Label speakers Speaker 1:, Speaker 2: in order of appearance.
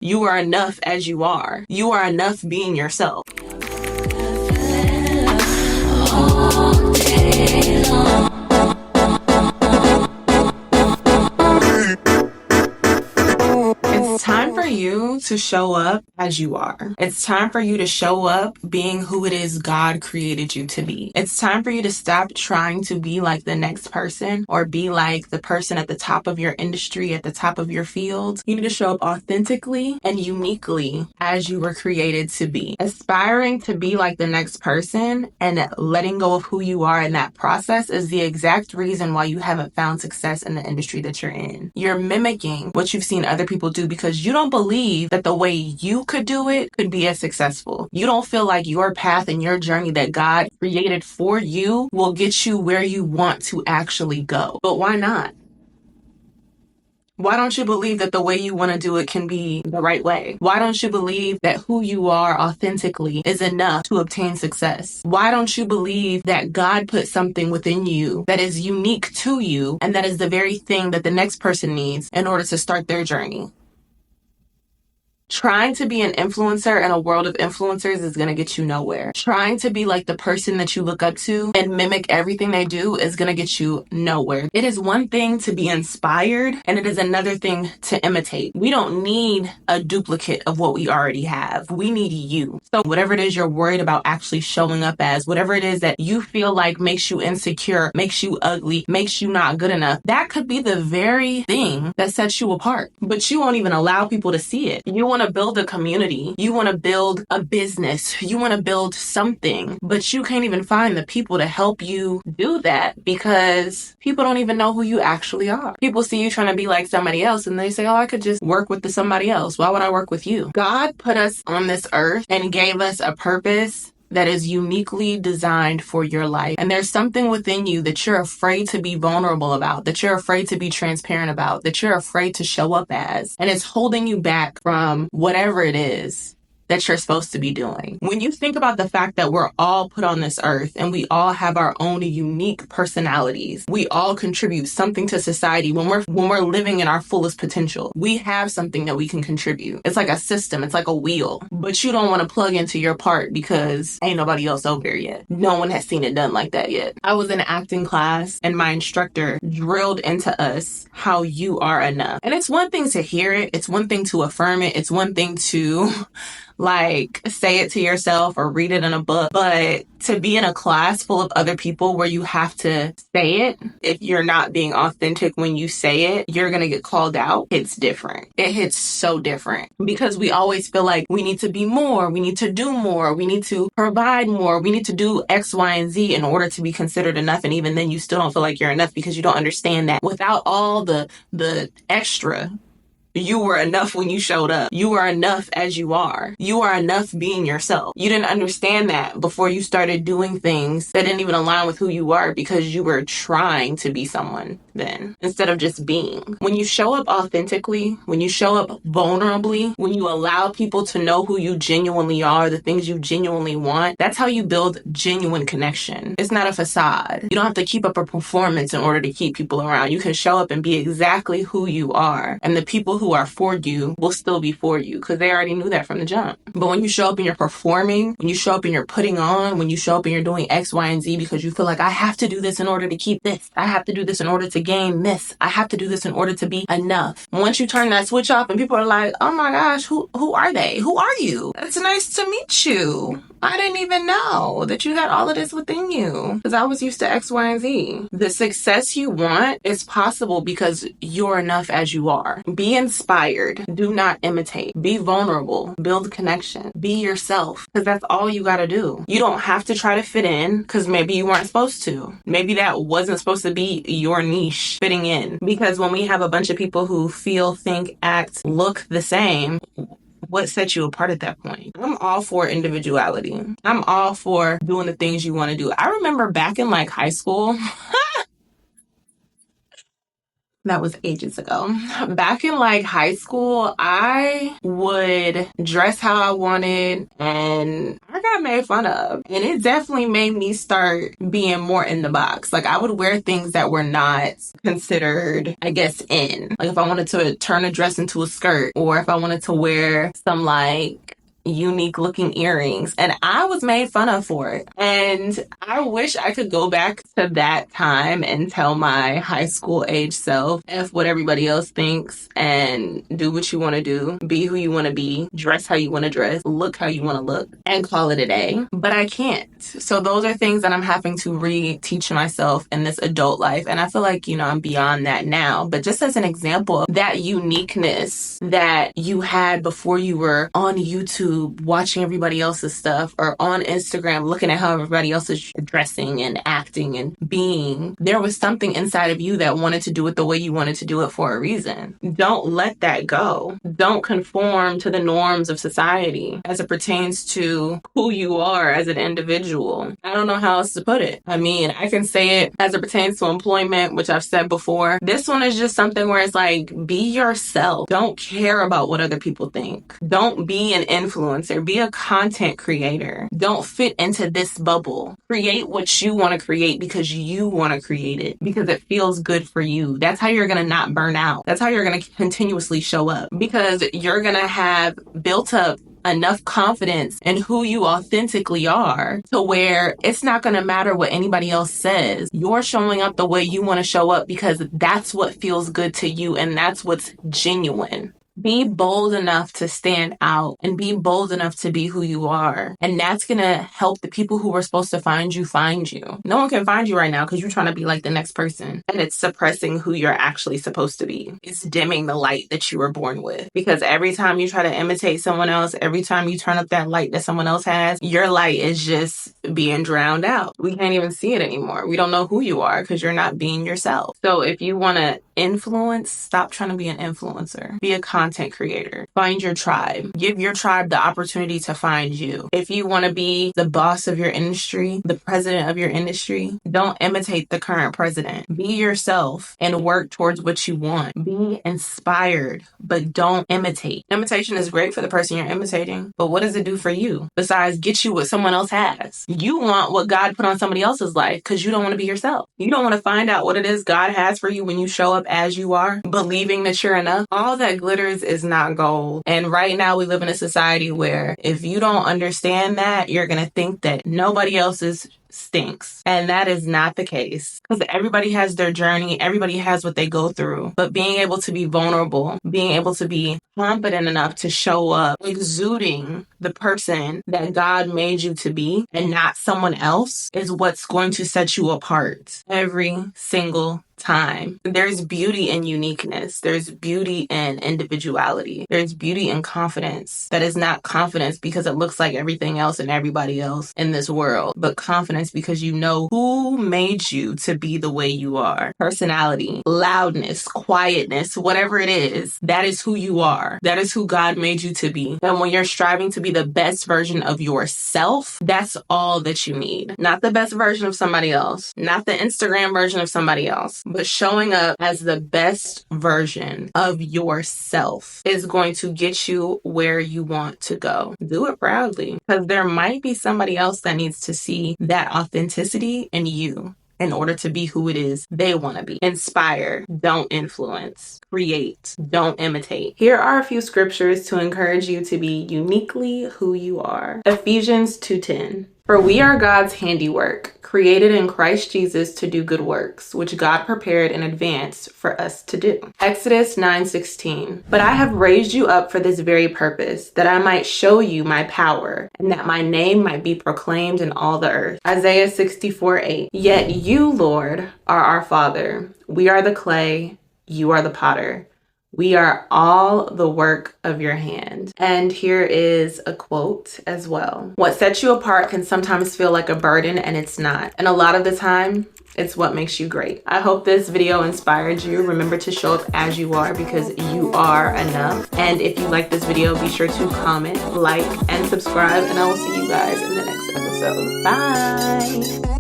Speaker 1: You are enough as you are. You are enough being yourself. All day long. It's time for you to show up as you are. It's time for you to show up being who it is God created you to be. It's time for you to stop trying to be like the next person or be like the person at the top of your industry, at the top of your field. You need to show up authentically and uniquely as you were created to be. Aspiring to be like the next person and letting go of who you are in that process is the exact reason why you haven't found success in the industry that you're in. You're mimicking what you've seen other people do because you don't believe that the way you could do it could be as successful. You don't feel like your path and your journey that God created for you will get you where you want to actually go. But why not? Why don't you believe that the way you want to do it can be the right way? Why don't you believe that who you are authentically is enough to obtain success? Why don't you believe that God put something within you that is unique to you and that is the very thing that the next person needs in order to start their journey? Trying to be an influencer in a world of influencers is going to get you nowhere. Trying to be like the person that you look up to and mimic everything they do is going to get you nowhere. It is one thing to be inspired and it is another thing to imitate. We don't need a duplicate of what we already have. We need you. So whatever it is you're worried about actually showing up as, whatever it is that you feel like makes you insecure, makes you ugly, makes you not good enough, that could be the very thing that sets you apart. But you won't even allow people to see it. You want to build a community. You want to build a business. You want to build something, but you can't even find the people to help you do that because people don't even know who you actually are. People see you trying to be like somebody else and they say, oh, I could just work with somebody else. Why would I work with you? God put us on this earth and gave us a purpose that is uniquely designed for your life. And there's something within you that you're afraid to be vulnerable about, that you're afraid to be transparent about, that you're afraid to show up as. And it's holding you back from whatever it is that you're supposed to be doing. When you think about the fact that we're all put on this earth and we all have our own unique personalities, we all contribute something to society when we're living in our fullest potential. We have something that we can contribute. It's like a system, it's like a wheel, but you don't want to plug into your part because ain't nobody else over there yet. No one has seen it done like that yet. I was in acting class and my instructor drilled into us how you are enough. And it's one thing to hear it, it's one thing to affirm it, it's one thing to like say it to yourself or read it in a book, but to be in a class full of other people where you have to say it, if you're not being authentic when you say it, you're going to get called out. It's different. It hits so different because we always feel like we need to be more. We need to do more. We need to provide more. We need to do X, Y, and Z in order to be considered enough. And even then you still don't feel like you're enough because you don't understand that without all the extra, you were enough when you showed up. You are enough as you are. You are enough being yourself. You didn't understand that before you started doing things that didn't even align with who you are because you were trying to be someone then instead of just being. When you show up authentically, when you show up vulnerably, when you allow people to know who you genuinely are, the things you genuinely want, that's how you build genuine connection. It's not a facade. You don't have to keep up a performance in order to keep people around. You can show up and be exactly who you are. And the people who are for you will still be for you because they already knew that from the jump. But when you show up and you're performing, when you show up and you're putting on, when you show up and you're doing X, Y, and Z because you feel like I have to do this in order to keep this. I have to do this in order to gain this. I have to do this in order to be enough. Once you turn that switch off and people are like, oh my gosh, who are they? Who are you? It's nice to meet you. I didn't even know that you had all of this within you because I was used to X, Y, and Z. The success you want is possible because you're enough as you are. Be inspired. Do not imitate. Be vulnerable. Build connection. Be yourself because that's all you got to do. You don't have to try to fit in because maybe you weren't supposed to. Maybe that wasn't supposed to be your niche, fitting in. Because when we have a bunch of people who feel, think, act, look the same, what sets you apart at that point? I'm all for individuality. I'm all for doing the things you want to do. I remember back in like high school, that was ages ago. Back in like high school, I would dress how I wanted and I I got made fun of. And it definitely made me start being more in the box. Like, I would wear things that were not considered, I guess, in. Like, if I wanted to turn a dress into a skirt, or if I wanted to wear some, like, unique looking earrings, and I was made fun of for it. And I wish I could go back to that time and tell my high school age self, F what everybody else thinks, and do what you want to do, be who you want to be, dress how you want to dress, look how you want to look, and call it a day. But I can't. So those are things that I'm having to reteach myself in this adult life. And I feel like, I'm beyond that now. But just as an example, that uniqueness that you had before you were on YouTube watching everybody else's stuff, or on Instagram looking at how everybody else is dressing and acting and being, there was something inside of you that wanted to do it the way you wanted to do it for a reason. Don't let that go. Don't conform to the norms of society as it pertains to who you are as an individual. I don't know how else to put it. I mean, I can say it as it pertains to employment, which I've said before. This one is just something where it's like, be yourself. Don't care about what other people think. Don't be an influencer. Be a content creator. Don't fit into this bubble. Create what you want to create because you want to create it, because it feels good for you. That's how you're going to not burn out. That's how you're going to continuously show up, because you're going to have built up enough confidence in who you authentically are to where it's not going to matter what anybody else says. You're showing up the way you want to show up because that's what feels good to you, and that's what's genuine. Be bold enough to stand out and be bold enough to be who you are. And that's going to help the people who were supposed to find you. No one can find you right now because you're trying to be like the next person. And it's suppressing who you're actually supposed to be. It's dimming the light that you were born with. Because every time you try to imitate someone else, every time you turn up that light that someone else has, your light is just being drowned out. We can't even see it anymore. We don't know who you are because you're not being yourself. So if you want to influence, stop trying to be an influencer. Be a content creator. Find your tribe. Give your tribe the opportunity to find you. If you want to be the boss of your industry, the president of your industry, don't imitate the current president. Be yourself and work towards what you want. Be inspired, but don't imitate. Imitation is great for the person you're imitating, but what does it do for you besides get you what someone else has? You want what God put on somebody else's life because you don't want to be yourself. You don't want to find out what it is God has for you when you show up as you are, believing that you're enough. All that glitters is not gold. And right now we live in a society where if you don't understand that, you're going to think that nobody else's stinks. And that is not the case, because everybody has their journey. Everybody has what they go through. But being able to be vulnerable, being able to be confident enough to show up, exuding the person that God made you to be and not someone else, is what's going to set you apart every single time. There's beauty in uniqueness. There's beauty in individuality. There's beauty in confidence. That is not confidence because it looks like everything else and everybody else in this world, but confidence because you know who made you to be the way you are. Personality, loudness, quietness, whatever it is, that is who you are. That is who God made you to be. And when you're striving to be the best version of yourself, that's all that you need. Not the best version of somebody else, not the Instagram version of somebody else, but showing up as the best version of yourself is going to get you where you want to go. Do it proudly, because there might be somebody else that needs to see that authenticity in you in order to be who it is they want to be. Inspire, don't influence. Create, don't imitate. Here are a few scriptures to encourage you to be uniquely who you are. Ephesians 2:10. For we are God's handiwork, created in Christ Jesus to do good works, which God prepared in advance for us to do. Exodus 9:16. But I have raised you up for this very purpose, that I might show you my power, and that my name might be proclaimed in all the earth. Isaiah 64:8. Yet you, Lord, are our Father. We are the clay, you are the potter. We are all the work of your hand. And here is a quote as well. What sets you apart can sometimes feel like a burden, and it's not. And a lot of the time, it's what makes you great. I hope this video inspired you. Remember to show up as you are, because you are enough. And if you like this video, be sure to comment, like, and subscribe. And I will see you guys in the next episode. Bye.